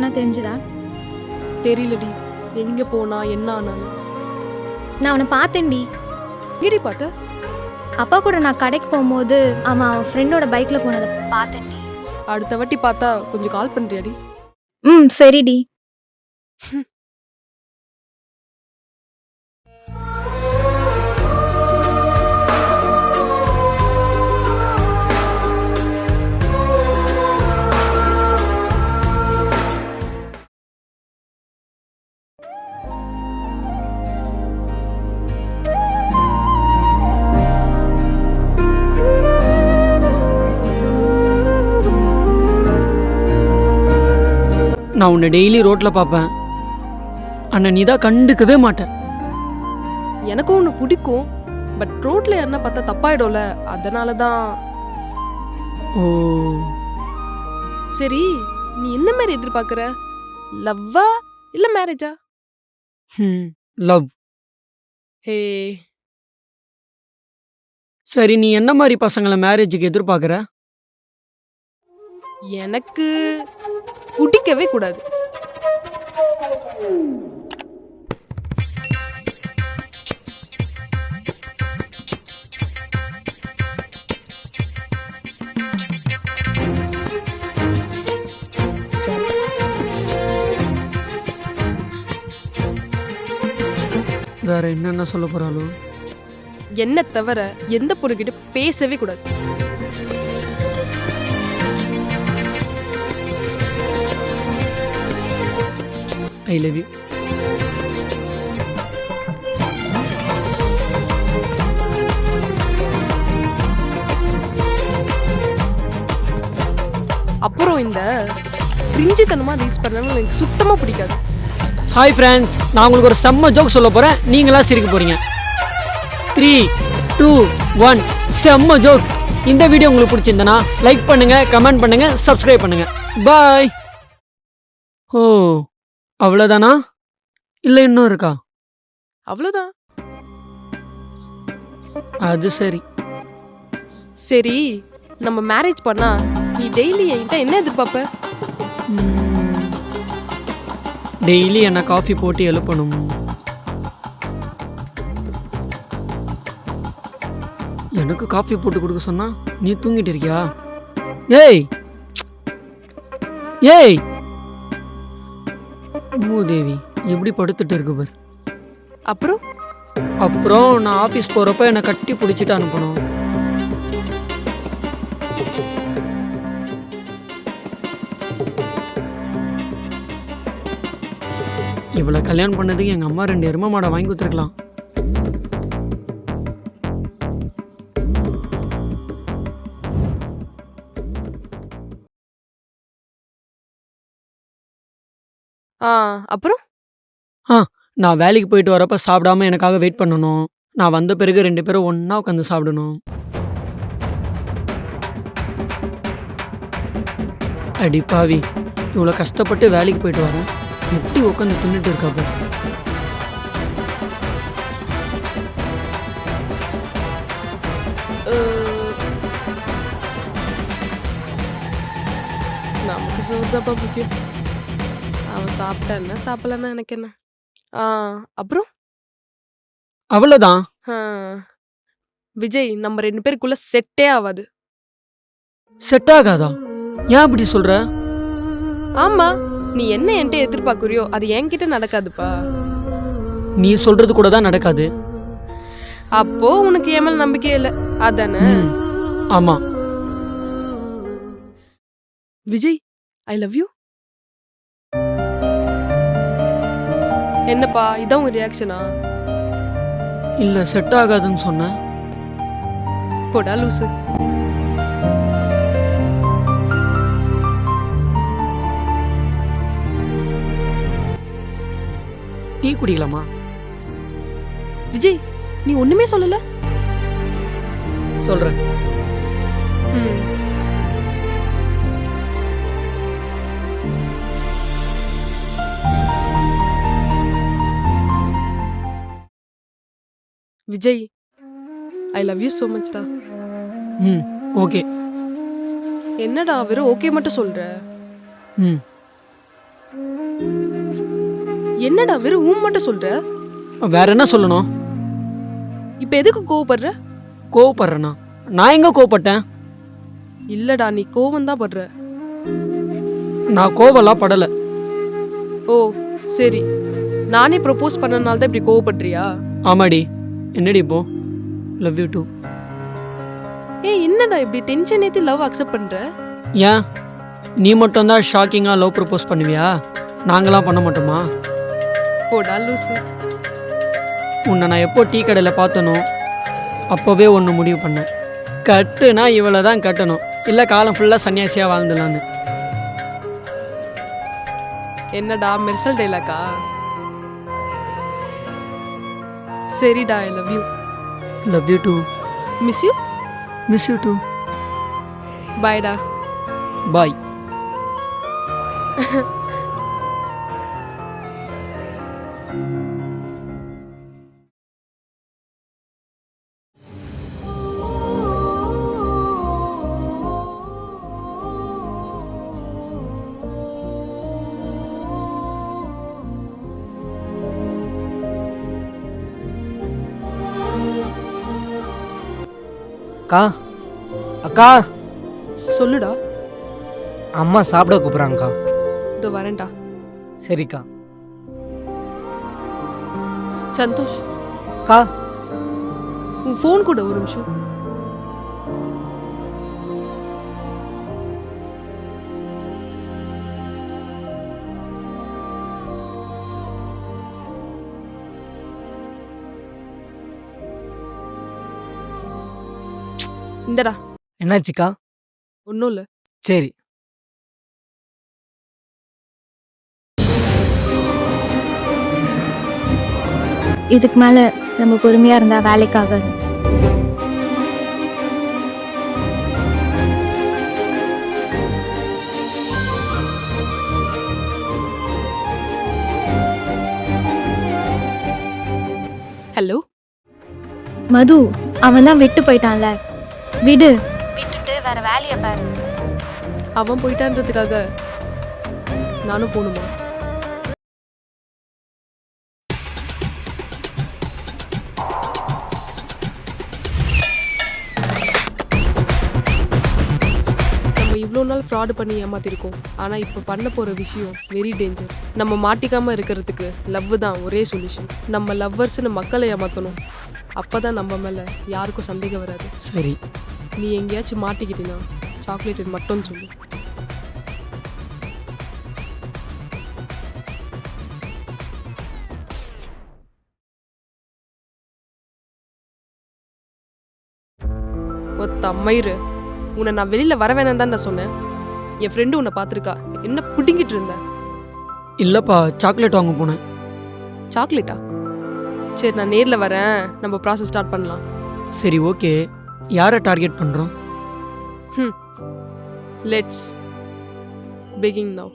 எதனா தெரிஞ்சுதா? தெரியலடி, எங்க போனா என்ன ஆனாலும். நான் அவனை பார்த்தேன்டி. எங்கடி பார்த்த? அப்பா கூட நான் கடைக்கு போகும்போது அவன் ஃப்ரெண்டோட பைக்கில் போனதை பார்த்தேன்டி. அடுத்த வாட்டி பார்த்தா கொஞ்சம் கால் பண்றியாடி? சரிடி. நான் உன்னை டெய்லி ரோட்டில் பார்ப்பேன், ஆனால் நீ தான் கண்டுக்கவே மாட்டேன். எனக்கும் ஒன்று பிடிக்கும், பட் ரோட்ல யாருன்னா பார்த்தா தப்பாயிடும்ல, அதனால தான். ஓ, சரி, நீ என்ன மாதிரி எதிர்பார்க்குற? லவ்வா இல்லை மேரேஜா? லவ். ஹே, சரி, நீ என்ன மாதிரி பசங்களை மேரேஜுக்கு எதிர்பார்க்குற? எனக்கு பிடிக்கவே கூடாது. வேற என்னென்ன சொல்ல போறாளோ? என்ன தவிர எந்த பொருள்கிட்ட பேசவே கூடாது. ஐ லவ் யூ. அப்புறம் இந்த கிரிஞ்சித்தனமா ரீல்ஸ் பண்ணவங்க எனக்கு சுத்தமா பிடிக்காது. ஹாய் ஃப்ரெண்ட்ஸ், நான் உங்களுக்கு ஒரு செம்ம ஜோக் சொல்ல போகிறேன், நீங்களா சிரிக்க போகிறீங்க. 3, 2, 1 செம்ம ஜோக். இந்த வீடியோ உங்களுக்கு பிடிச்சிருந்தனா லைக் பண்ணுங்கள், கமெண்ட் பண்ணுங்கள், சப்ஸ்கிரைப் பண்ணுங்கள். பாய். ஓ, அவ்வளோதானா இல்லை இன்னும் இருக்கா? அவ்வளவுதான். அது சரி. சரி, நம்ம மேரேஜ் பண்ணா நீ டெய்லி என்கிட்ட என்ன எதிர்பார்ப்ப? டெய்லி என்ன காஃபி போட்டு எழுப்பணும். எனக்கு காஃபி போட்டு கொடுக்க சொன்னா நீ தூங்கிட்டு இருக்கியா? ஏய் ஏய் மூதேவி எப்படி படுத்துட்டு இருக்கு பார். அப்புறம் நான் ஆஃபீஸ் போகிறப்ப என்னை கட்டி பிடிச்சிட்டு அனுப்பணும். இவ்வளோ கல்யாணம் பண்ணதுக்கு எங்கள் அம்மா 2 எருமை மாடை வாங்கி கொடுத்துருக்கலாம். அப்புறம் நான் வேலைக்கு போயிட்டு வரப்ப சாப்பிடாம எனக்காக வெயிட் பண்ணணும். நான் வந்த பிறகு 2 பேரும் ஒன்றா உட்காந்து சாப்பிடணும். அடி பாவி, இவ்வளோ கஷ்டப்பட்டு வேலைக்கு போயிட்டு வரேன், எப்படி உட்காந்து தின்னுட்டு இருக்கா பாரு. நமக்கு சோறுதாப்பா முக்கியம். அவன் சாப்பிட்டான்னா சாப்பிடலன்னா எனக்கு என்ன. அப்புறம் அவ்வளோதான். விஜய், நம்ம 2 பேருக்குள்ள செட்டே ஆகாது. செட் ஆகாதா? ஏன் அப்படி சொல்ற? ஆமா, நீ என்ன என்கிட்ட எதிர்பார்க்குறியோ அது என்கிட்ட நடக்காதுப்பா. நீ சொல்றது கூட தான் நடக்காது. அப்போ உனக்கு என் மேல நம்பிக்கை இல்லை அதானே? ஆமா. விஜய், ஐ லவ் யூ. என்னப்பா இதான் உன் ரியாக்ஷனா? இல்ல, செட் ஆகாதுன்னு சொன்னேன். போடா லூசு. டீ குடிக்கலாமா? விஜய், நீ ஒண்ணுமே சொல்லல. சொல்றேன். விஜய், ஐ லவ் யூ so much டா. ஓகே. என்னடா வெறும் ஓகே மட்டும் சொல்ற? என்னடா வெறும் மட்டும் சொல்ற? வேற என்ன சொல்லணும்? இப்ப எதுக்கு கோவப்படுற? கோவப்படுறேனா? நான் எங்க கோவப்பட்டேன்? இல்லடா, நீ கோவம் தான் படுற. நான் கோவம்லாம் படலை. ஓ சரி, நானே ப்ரப்போஸ் பண்ணனால தான் இப்படி கோவப்படுறியா? ஆமாடி. என்னடி இப்போ? Love you too. ஏய் என்னடா இப்படி டென்ஷன் ஏத்தி லவ் அக்செப்ட் பண்ற? ஏன் நீ மட்டும்தான் ஷாக்கிங்காக லவ் ப்ரப்போஸ் பண்ணுவியா? நாங்களாம் பண்ண மாட்டோமா? போடா லூசு. உன்னை நான் எப்போ டீ கடையில் பார்த்தனோ அப்போவே ஒன்று முடிவு பண்ணேன். கட்டுனா இவளை தான் கட்டணும், இல்லை காலம் ஃபுல்லாக சன்னியாசியாக வாழ்ந்துடலான்னு. என்னடா மெர்சல் டைலாக்கா? சரிடா, I love you. Love you too. Miss you. Miss you too. பாய்டா. பாய். அக்கா அக்கா சொல்லுடா. அம்மா சாப்பிட கூப்பிட்றாங்கக்கா. இதோ வரேன்டா. சரிக்கா. சந்தோஷ், அக்கா உன் ஃபோன் கூட ஒரு நிமிஷம். இந்தடா. என்னாச்சுக்கா? ஒன்றும் இல்லை. சரி. இதுக்கு மேலே நம்ம பொறுமையாக இருந்தால் வேலைக்காகாது. ஹலோ மது, அவன் தான் விட்டு போயிட்டான்ல, விடு. விட்டுட்டு வேற வேலையை பாரு. அவன் போயிட்டான்றதுக்காக நானும் போகணுமா? நம்ம இவ்வளோ நாள் ஃப்ராடு பண்ணி ஏமாத்திருக்கோம். ஆனால் இப்போ பண்ண போகிற விஷயம் வெரி டேஞ்சர். நம்ம மாட்டிக்காமல் இருக்கிறதுக்கு லவ் தான் ஒரே சொல்யூஷன். நம்ம லவ்வர்ஸ்னு மக்களை ஏமாற்றணும். அப்போ தான் நம்ம மேலே யாருக்கும் சந்தேகம் வராது. சரி. நீ எங்கேயாச்சும் மாட்டிக்கிட்டினா சாக்லேட் மட்டும் சொல்லு. மயிறு, உன்னை நான் வெளியில வர வேணாம் தான் நான் சொன்னேன். என் ஃப்ரெண்டு உன்னை பார்த்துருக்கா. என்ன புடிங்கிட்டு இருந்த? இல்லைப்பா, சாக்லேட் வாங்க போனேன். சாக்லேட்டா? சரி, நான் நேரில் வரேன், நம்ம ப்ராசஸ் ஸ்டார்ட் பண்ணலாம். சரி ஓகே. யாரை டார்கெட் பண்ணுறோம்? Let's begin now.